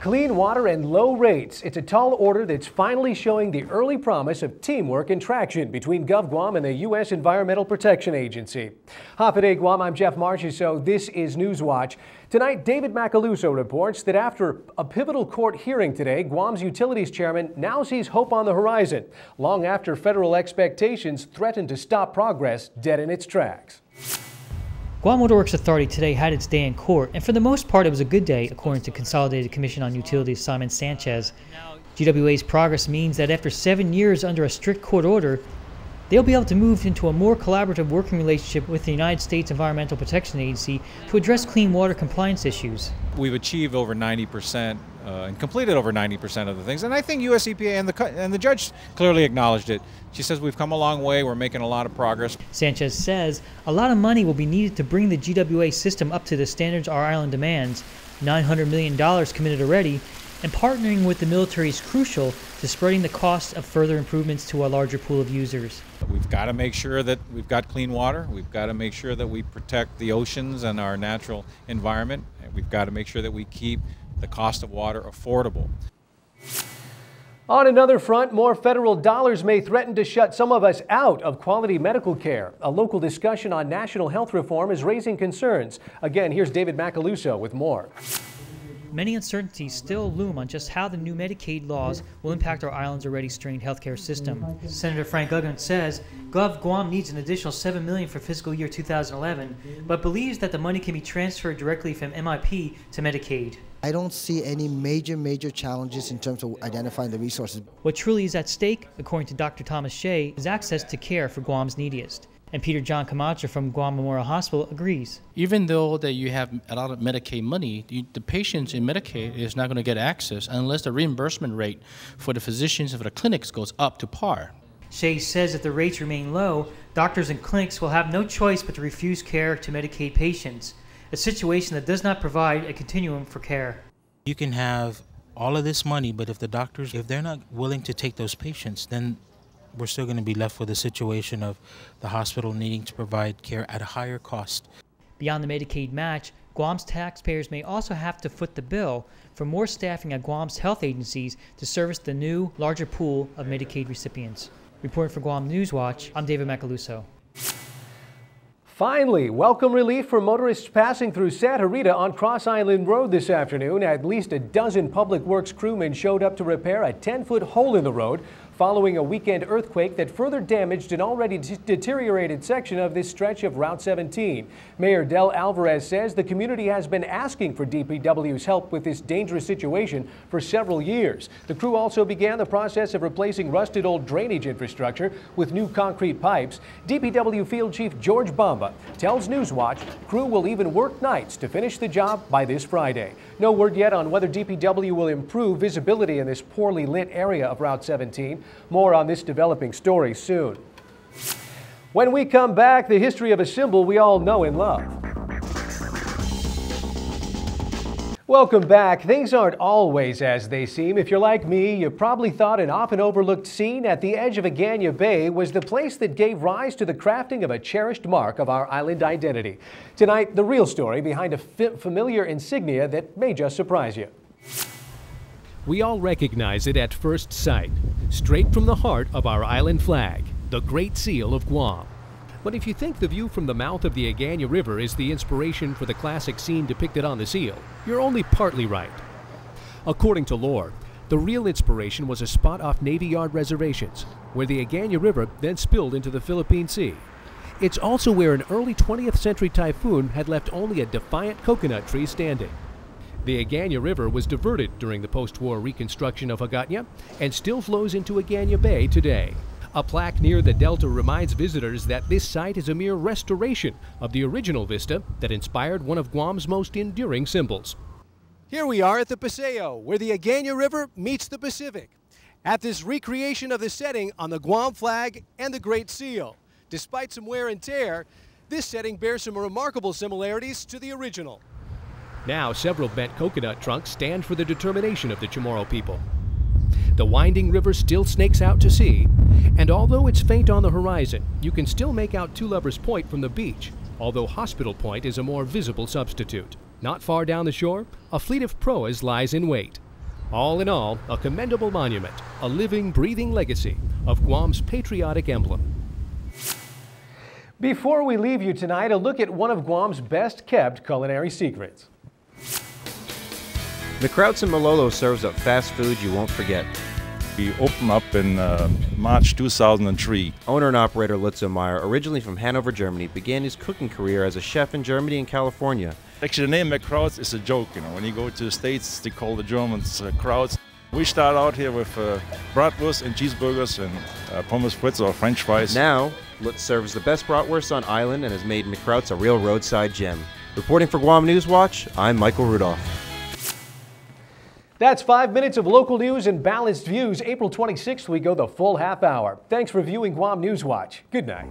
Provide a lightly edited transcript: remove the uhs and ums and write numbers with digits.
Clean water and low rates. It's a tall order that's finally showing the early promise of teamwork and traction between GovGuam and the U.S. Environmental Protection Agency. Hapaday Guam, I'm Jeff Marchessault. This is Newswatch. Tonight, David Macaluso reports that after a pivotal court hearing today, Guam's utilities chairman now sees hope on the horizon, long after federal expectations threatened to stop progress dead in its tracks. Guam Water Works Authority today had its day in court, and for the most part it was a good day, according to Consolidated Commission on Utilities Simon Sanchez. GWA's progress means that after 7 years under a strict court order, they'll be able to move into a more collaborative working relationship with the United States Environmental Protection Agency to address clean water compliance issues. We've achieved over 90% and completed over 90% of the things, and I think US EPA and the judge clearly acknowledged it. She says we've come a long way, we're making a lot of progress. Sanchez says a lot of money will be needed to bring the GWA system up to the standards our island demands. $900 million committed already, and partnering with the military is crucial to spreading the cost of further improvements to a larger pool of users. We've got to make sure that we've got clean water. We've got to make sure that we protect the oceans and our natural environment. And we've got to make sure that we keep the cost of water affordable. On another front, more federal dollars may threaten to shut some of us out of quality medical care. A local discussion on national health reform is raising concerns. Again, here's David Macaluso with more. Many uncertainties still loom on just how the new Medicaid laws will impact our island's already strained healthcare system. Senator Frank Uggan says Guam needs an additional $7 million for fiscal year 2011, but believes that the money can be transferred directly from MIP to Medicaid. I don't see any major challenges in terms of identifying the resources. What truly is at stake, according to Dr. Thomas Shea, is access to care for Guam's neediest. And Peter John Camacho from Guam Memorial Hospital agrees. Even though that you have a lot of Medicaid money, the patients in Medicaid is not going to get access unless the reimbursement rate for the physicians and for the clinics goes up to par. Shea says if the rates remain low, doctors and clinics will have no choice but to refuse care to Medicaid patients, a situation that does not provide a continuum for care. You can have all of this money, but if the doctors, if they're not willing to take those patients, then we're still going to be left with a situation of the hospital needing to provide care at a higher cost. Beyond the Medicaid match, Guam's taxpayers may also have to foot the bill for more staffing at Guam's health agencies to service the new, larger pool of Medicaid recipients. Reporting for Guam Newswatch, I'm David Macaluso. Finally, welcome relief for motorists passing through Santa Rita on Cross Island Road this afternoon. At least a dozen public works crewmen showed up to repair a 10-foot hole in the road following a weekend earthquake that further damaged an already deteriorated section of this stretch of Route 17. Mayor Del Alvarez says the community has been asking for DPW's help with this dangerous situation for several years. The crew also began the process of replacing rusted old drainage infrastructure with new concrete pipes. DPW Field Chief George Bamba tells Newswatch crew will even work nights to finish the job by this Friday. No word yet on whether DPW will improve visibility in this poorly lit area of Route 17. More on this developing story soon. When we come back, the history of a symbol we all know and love. Welcome back. Things aren't always as they seem. If you're like me, you probably thought an often overlooked scene at the edge of Agana Bay was the place that gave rise to the crafting of a cherished mark of our island identity. Tonight, the real story behind a familiar insignia that may just surprise you. We all recognize it at first sight, straight from the heart of our island flag, the Great Seal of Guam. But if you think the view from the mouth of the Agana River is the inspiration for the classic scene depicted on the seal, you're only partly right. According to lore, the real inspiration was a spot off Navy Yard reservations, where the Agana River then spilled into the Philippine Sea. It's also where an early 20th century typhoon had left only a defiant coconut tree standing. The Agana River was diverted during the post-war reconstruction of Agana and still flows into Agana Bay today. A plaque near the delta reminds visitors that this site is a mere restoration of the original vista that inspired one of Guam's most enduring symbols. Here we are at the Paseo, where the Agana River meets the Pacific, at this recreation of the setting on the Guam flag and the Great Seal. Despite some wear and tear, this setting bears some remarkable similarities to the original. Now, several bent coconut trunks stand for the determination of the Chamorro people. The winding river still snakes out to sea, and although it's faint on the horizon, you can still make out Two Lovers Point from the beach, although Hospital Point is a more visible substitute. Not far down the shore, a fleet of proas lies in wait. All in all, a commendable monument, a living, breathing legacy of Guam's patriotic emblem. Before we leave you tonight, a look at one of Guam's best-kept culinary secrets. McCrouts in Malolo serves up fast food you won't forget. We opened up in March 2003. Owner and operator Lutzo Meyer, originally from Hanover, Germany, began his cooking career as a chef in Germany and California. Actually, the name McCrouts is a joke. You know, when you go to the States, they call the Germans Krauts. We start out here with bratwurst and cheeseburgers and pommes frites or French fries. Now, Lutz serves the best bratwurst on island and has made McCrouts a real roadside gem. Reporting for Guam News Watch, I'm Michael Rudolph. That's 5 minutes of local news and balanced views. April 26th, we go the full half hour. Thanks for viewing Guam News Watch. Good night.